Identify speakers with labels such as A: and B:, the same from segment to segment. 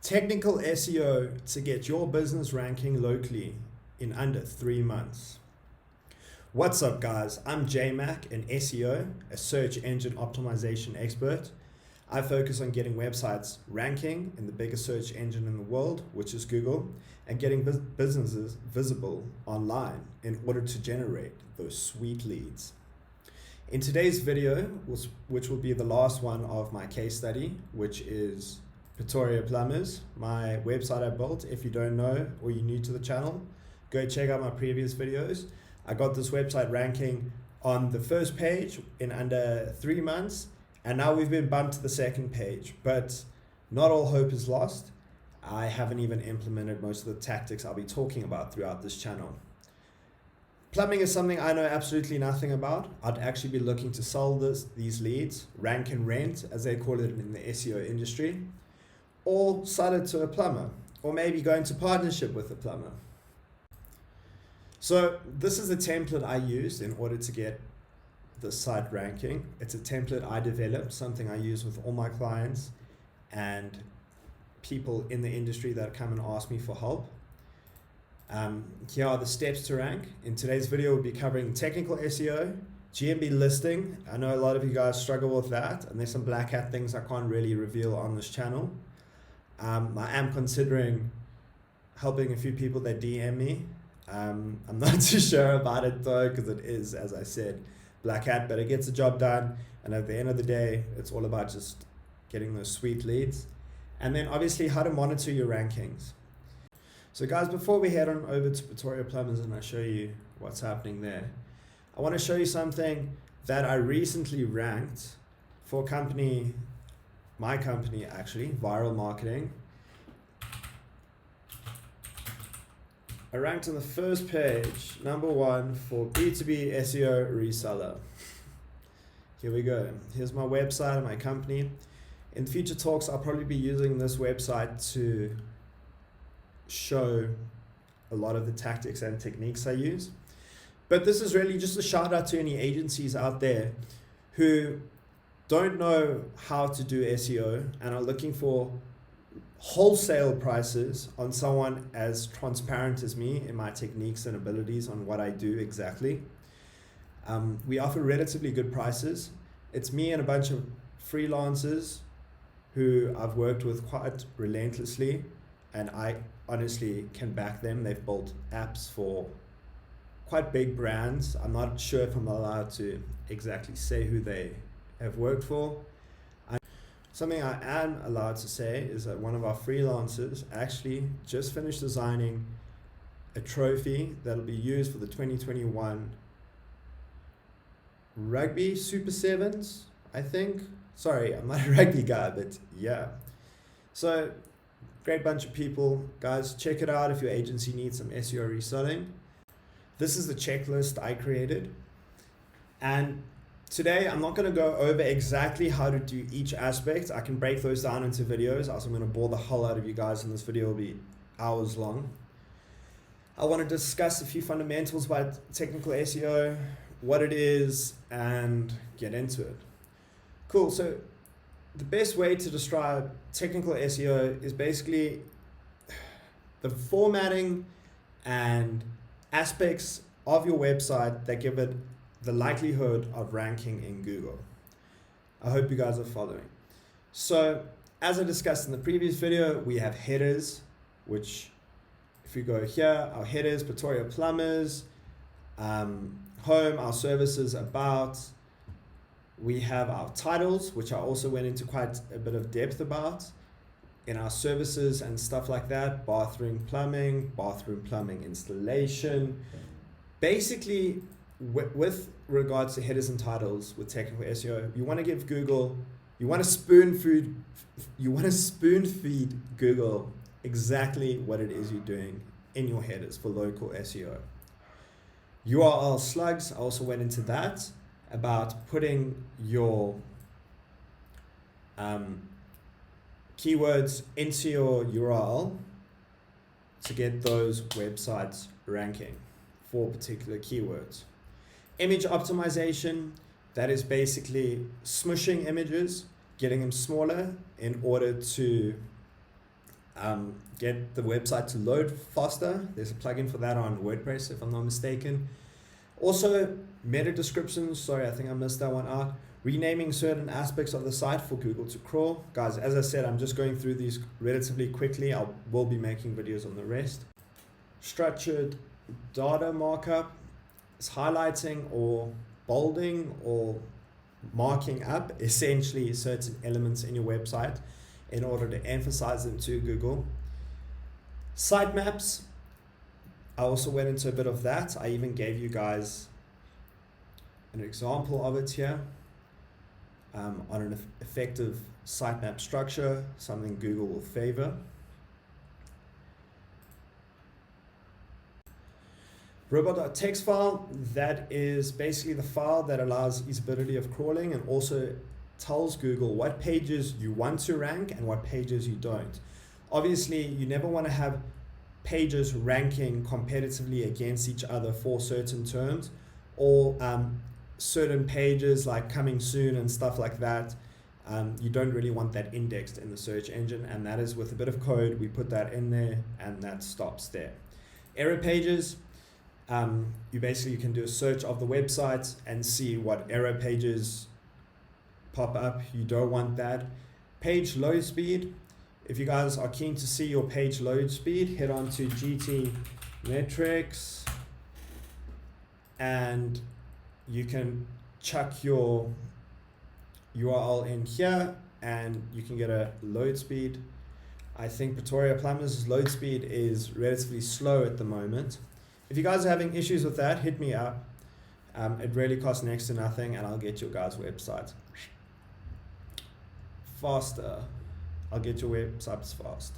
A: Technical SEO to get your business ranking locally in under 3 months. What's up, guys? I'm JMac, an SEO, a search engine optimization expert. I focus on getting websites ranking in the biggest search engine in the world, which is Google, and getting businesses visible online in order to generate those sweet leads. In today's video, which will be the last one of my case study, which is Pretoria Plumbers, my website I built. If you don't know or you're new to the channel, go check out my previous videos. I got this website ranking on the first page in under 3 months, and now we've been bumped to the second page, but not all hope is lost. I haven't even implemented most of the tactics I'll be talking about throughout this channel. Plumbing is something I know absolutely nothing about. I'd actually be looking to sell these leads, rank and rent, as they call it in the SEO industry, or sell it to a plumber, or maybe go into partnership with a plumber. So this is the template I used in order to get the site ranking. It's a template I developed, something I use with all my clients and people in the industry that come and ask me for help. Here are the steps to rank. In today's video, we'll be covering technical SEO, GMB listing. I know a lot of you guys struggle with that, and there's some black hat things I can't really reveal on this channel. I am considering helping a few people that DM me. I'm not too sure about it though, because it is, as I said, black hat, but it gets the job done. And at the end of the day, it's all about just getting those sweet leads. And then obviously how to monitor your rankings. So guys, before we head on over to Pretoria Plumbers and I show you what's happening there, I want to show you something that I recently ranked for a company, my company actually, Viral Marketing. I ranked on the first page, #1 for B2B SEO reseller. Here we go. Here's my website and my company. In future talks, I'll probably be using this website to show a lot of the tactics and techniques I use. But this is really just a shout out to any agencies out there who don't know how to do SEO and are looking for wholesale prices on someone as transparent as me in my techniques and abilities on what I do exactly. We offer relatively good prices. It's me and a bunch of freelancers who I've worked with quite relentlessly, and I honestly can back them. They've built apps for quite big brands. I'm not sure if I'm allowed to exactly say who they have worked for. Something I am allowed to say is that one of our freelancers actually just finished designing a trophy that'll be used for the 2021 Rugby Super Sevens, I think. Sorry, I'm not a rugby guy, but yeah. So, great bunch of people. Guys, check it out if your agency needs some SEO reselling. This is the checklist I created. And today, I'm not going to go over exactly how to do each aspect. I can break those down into videos. Also, I'm going to bore the hell out of you guys, and this video will be hours long. I want to discuss a few fundamentals about technical SEO, what it is, and get into it. Cool. So the best way to describe technical SEO is basically the formatting and aspects of your website that give it the likelihood of ranking in Google. I hope you guys are following. So as I discussed in the previous video, we have headers, which if we go here, our headers, Pretoria Plumbers, home, our services, about. We have our titles, which I also went into quite a bit of depth about in our services and stuff like that. Bathroom plumbing installation. Basically, with regards to headers and titles with technical SEO, you want to give Google, you want to spoon feed Google exactly what it is you're doing in your headers for local SEO. URL slugs, I also went into that, about putting your keywords into your URL to get those websites ranking for particular keywords. Image optimization, that is basically smushing images, getting them smaller in order to get the website to load faster. There's a plugin for that on WordPress, if I'm not mistaken. Also, meta descriptions. Sorry, I think I missed that one out. Renaming certain aspects of the site for Google to crawl. Guys, as I said, I'm just going through these relatively quickly. I will be making videos on the rest. Structured data markup is highlighting or bolding or marking up essentially certain elements in your website in order to emphasize them to Google. Sitemaps, I also went into a bit of that. I even gave you guys an example of it here on an effective sitemap structure, something Google will favor. Robot.txt file, that is basically the file that allows usability of crawling and also tells Google what pages you want to rank and what pages you don't. Obviously, you never want to have pages ranking competitively against each other for certain terms, or certain pages like coming soon and stuff like that. You don't really want that indexed in the search engine, and that is with a bit of code. We put that in there and that stops there. Error pages, you basically can do a search of the website and see what error pages pop up. You don't want that. Page load speed, if you guys are keen to see your page load speed, head on to GT metrics and you can chuck your URL in here and you can get a load speed. I think Pretoria Plumbers' load speed is relatively slow at the moment. If you guys are having issues with that, hit me up. It really costs next to nothing and I'll get your guys' websites faster. I'll get your websites fast.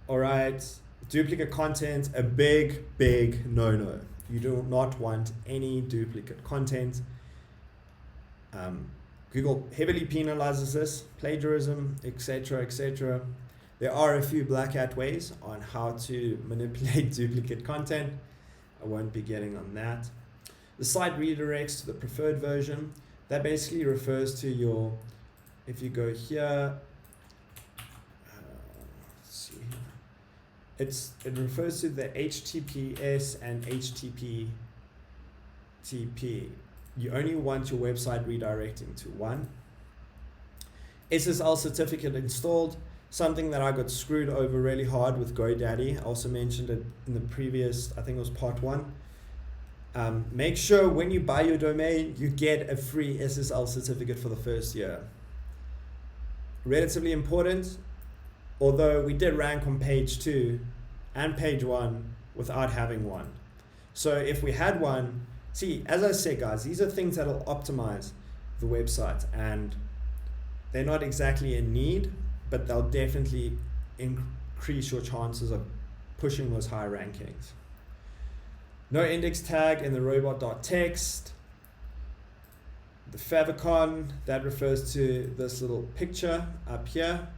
A: Alright, duplicate content, a big no-no. You do not want any duplicate content. Google heavily penalizes this, plagiarism, etc., etc. There are a few black hat ways on how to manipulate duplicate content. I won't be getting on that. The site redirects to the preferred version. That basically refers to your, if you go here, let's see here. It refers to the HTTPS and HTTP. You only want your website redirecting to one. SSL certificate installed, something that I got screwed over really hard with GoDaddy. I also mentioned it in the previous, I think it was part 1. Make sure when you buy your domain, you get a free SSL certificate for the first year. Relatively important, although we did rank on page 2 and page 1 without having one. So if we had one, see, as I said, guys, these are things that will optimize the website, and they're not exactly in need, but they'll definitely increase your chances of pushing those high rankings. No index tag in the robot.txt. The favicon, that refers to this little picture up here.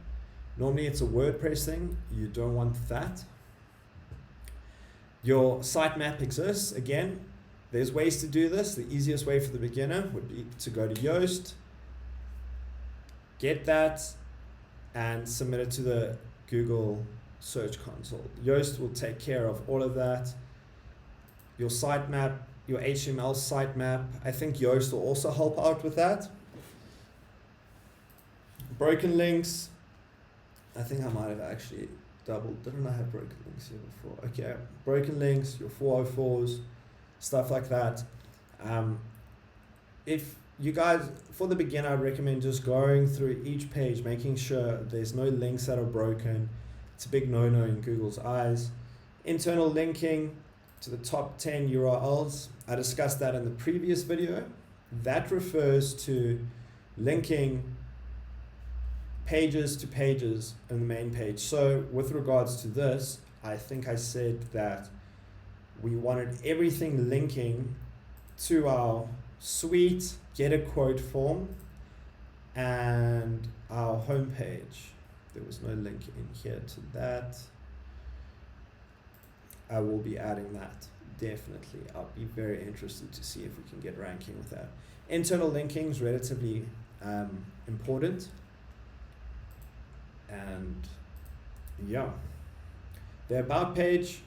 A: Normally it's a WordPress thing. You don't want that. Your sitemap exists. Again, there's ways to do this. The easiest way for the beginner would be to go to Yoast, get that, and submit it to the Google Search Console. Yoast will take care of all of that. Your sitemap, your HTML sitemap, I think Yoast will also help out with that. Broken links, I think I might have actually doubled. Didn't I have broken links here before? Okay, broken links, your 404s, stuff like that. If you guys, for the beginner, I'd recommend just going through each page, making sure there's no links that are broken. It's a big no-no in Google's eyes. Internal linking to the top 10 URLs. I discussed that in the previous video. That refers to linking pages to pages in the main page. So with regards to this, I think I said that we wanted everything linking to our suite, get a quote form, and our homepage. There was no link in here to that. I will be adding that, definitely. I'll be very interested to see if we can get ranking with that. Internal linking is relatively important. And yeah, the about page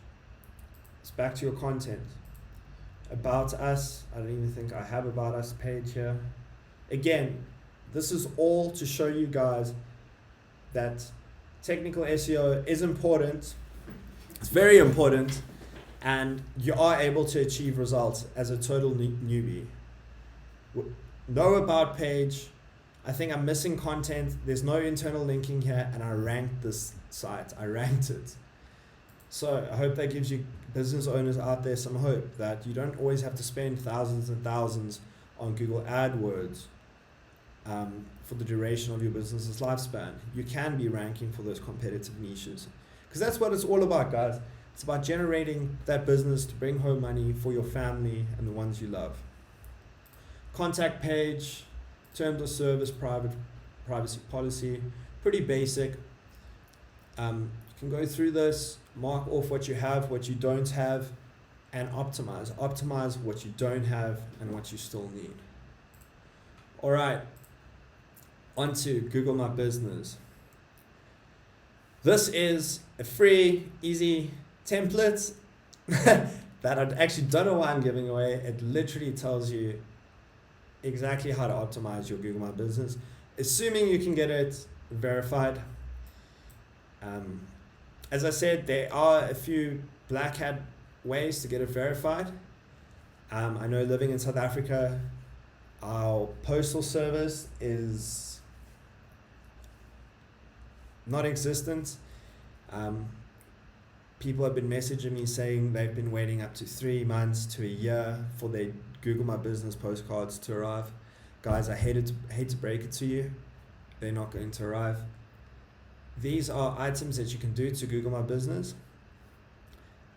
A: is back to your content. About us, I don't even think I have about us page here. Again, this is all to show you guys that technical SEO is important. It's very important, and you are able to achieve results as a total newbie. No about page. I think I'm missing content. There's no internal linking here, and I ranked this site. I ranked it. So I hope that gives you business owners out there some hope that you don't always have to spend thousands and thousands on Google AdWords for the duration of your business's lifespan. You can be ranking for those competitive niches, because that's what it's all about, guys. It's about generating that business to bring home money for your family and the ones you love. Contact page, terms of service, privacy policy, pretty basic. You can go through this, mark off what you have, what you don't have, and optimize. Optimize what you don't have and what you still need. All right, on to Google My Business. This is a free, easy template that I actually don't know why I'm giving away. It literally tells you exactly how to optimize your Google My Business, assuming you can get it verified. As I said, there are a few black hat ways to get it verified. I know living in South Africa, our postal service is not existent. People have been messaging me saying they've been waiting up to 3 months to a year for their Google My Business postcards to arrive. Guys, I hate to break it to you, they're not going to arrive. These are items that you can do to Google My Business.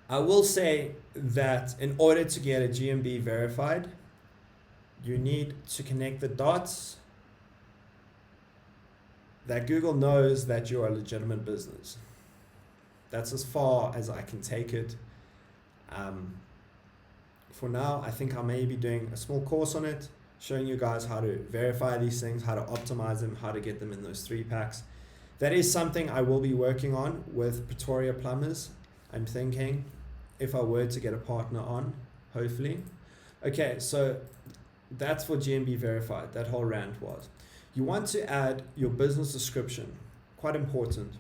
A: I will say that in order to get a GMB verified, you need to connect the dots that Google knows that you're a legitimate business. That's as far as I can take it. For now, I think I may be doing a small course on it, showing you guys how to verify these things, how to optimize them, how to get them in those 3 packs. That is something I will be working on with Pretoria Plumbers. I'm thinking if I were to get a partner on, hopefully. Okay, so that's for GMB verified, that whole rant was. You want to add your business description, quite important,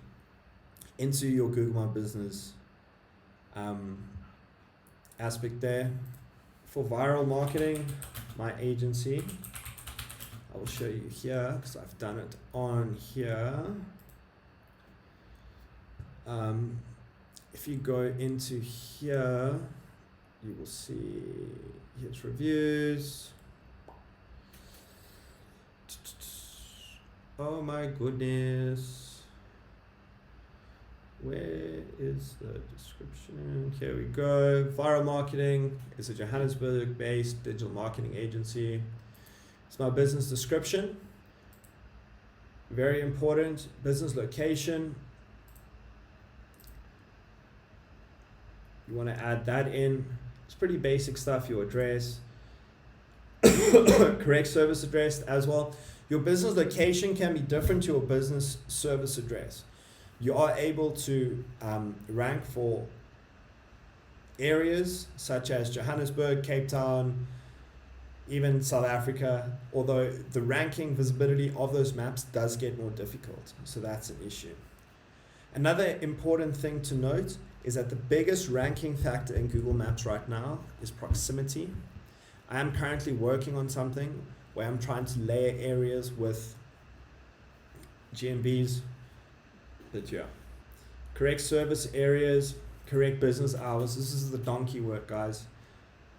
A: into your Google My Business aspect there. For viral marketing, my agency, I will show you here because I've done it on here. If you go into here, you will see here's reviews. Oh my goodness, where is the description? Here we go. Viral marketing is a Johannesburg based digital marketing agency. It's my business description, very important. Business location, you want to add that in. It's pretty basic stuff. Your address, correct service address as well. Your business location can be different to your business service address. You are able to rank for areas such as Johannesburg, Cape Town, even South Africa, although the ranking visibility of those maps does get more difficult, so that's an issue. Another important thing to note is that the biggest ranking factor in Google Maps right now is proximity. I am currently working on something where I'm trying to layer areas with GMBs, but yeah. Correct service areas, correct business hours. This is the donkey work, guys.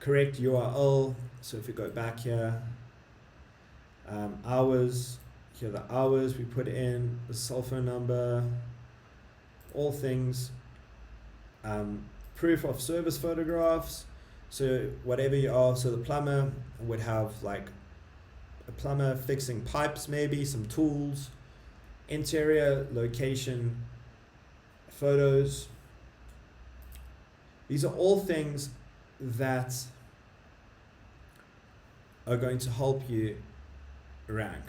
A: Correct URL. So if you go back here, hours, here are the hours we put in, the cell phone number, all things. Proof of service photographs. So whatever you are, so the plumber would have like a plumber fixing pipes, maybe some tools, interior location photos. These are all things that are going to help you rank.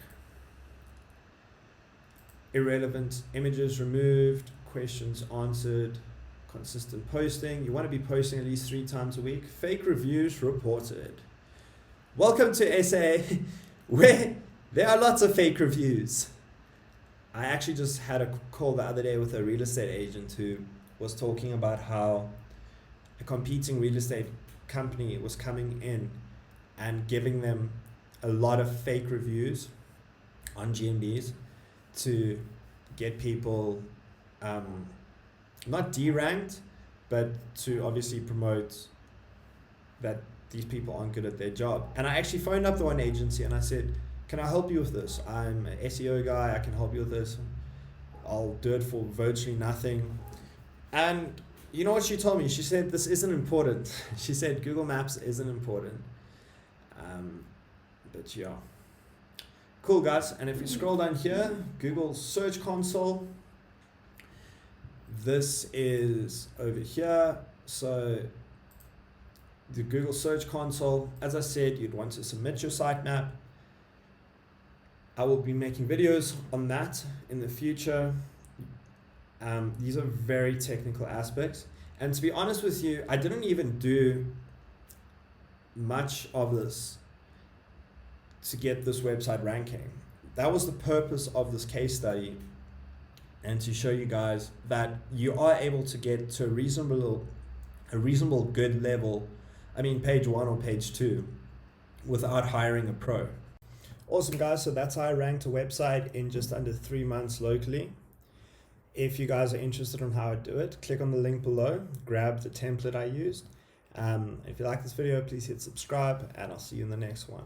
A: irrelevant images removed, questions answered, consistent posting. You want to be posting at least 3 times a week. Fake reviews reported. Welcome to SA, where there are lots of fake reviews. I actually just had a call the other day with a real estate agent who was talking about how a competing real estate company was coming in and giving them a lot of fake reviews on GMBs to get people not deranked, but to obviously promote that these people aren't good at their job. And I actually phoned up the one agency and I said, can I help you with this? I'm an SEO guy, I can help you with this. I'll do it for virtually nothing. And you know what she told me? She said, this isn't important. She said, Google Maps isn't important. But yeah. Cool, guys. And if you scroll down here, Google Search Console. This is over here. So the Google Search Console, as I said, you'd want to submit your sitemap. I will be making videos on that in the future. These are very technical aspects. And to be honest with you, I didn't even do much of this to get this website ranking. That was the purpose of this case study, and to show you guys that you are able to get to a reasonable good level, I mean page 1 or page 2, without hiring a pro. Awesome, guys. So that's how I ranked a website in just under 3 months locally. If you guys are interested in how I do it, click on the link below, grab the template I used. If you like this video, please hit subscribe, and I'll see you in the next one.